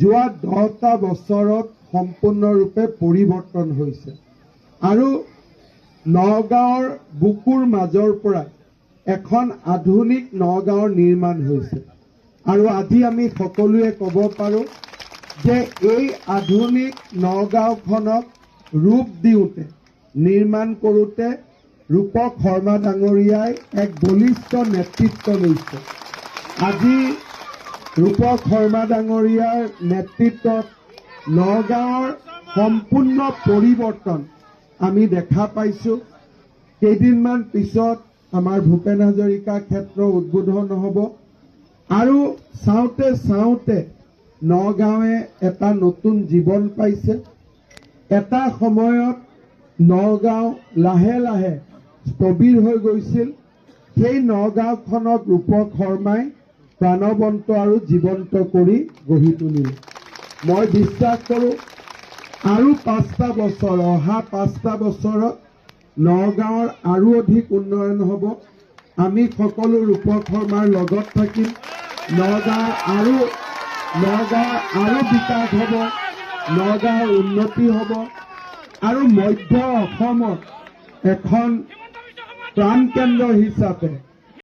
যোৱা 10টা বছৰত সম্পূৰ্ণৰূপে পৰিৱৰ্তন হৈছে আৰু নগাঁৱৰ বুকুৰ মাজৰ পৰা এখন আধুনিক নগাঁৱৰ নিৰ্মাণ হৈছে আৰু আজি আমি সকলোৱে ক'ব পাৰোঁ যে এই আধুনিক নগাঁওখনক ৰূপ দিওঁতে নিৰ্মাণ কৰোঁতে ৰূপক শৰ্মা ডাঙৰীয়াই এক বলিষ্ঠ নেতৃত্ব লৈছে। আজি ৰূপক শৰ্মা ডাঙৰীয়াৰ নেতৃত্বত নগাঁৱৰ সম্পূৰ্ণ পৰিৱৰ্তন আমি দেখা পাইছোঁ। কেইদিনমান পিছত আমাৰ ভূপেন হাজৰিকা ক্ষেত্ৰ উদ্বোধন হ'ব আৰু চাওঁতে চাওঁতে নগাঁৱে এটা নতুন জীৱন পাইছে। এটা সময়ত নগাঁও লাহে লাহে স্থবিৰ হৈ গৈছিল। সেই নগাঁওখনক ৰূপক শৰ্মাই প্ৰাণৱন্ত আৰু জীৱন্ত কৰি গঢ়ি তুলিলে। মই বিশ্বাস কৰোঁ আৰু 5টা বছৰ অহা 5টা বছৰত নগাঁৱৰ আৰু অধিক উন্নয়ন হ'ব। আমি সকলো ৰূপক শৰ্মাৰ লগত থাকিম। নগাঁৱৰ আৰু বিকাশ হ'ব, নগাঁৱৰ উন্নতি হ'ব আৰু মধ্য অসমত এখন প্ৰাণকেন্দ্ৰ হিচাপে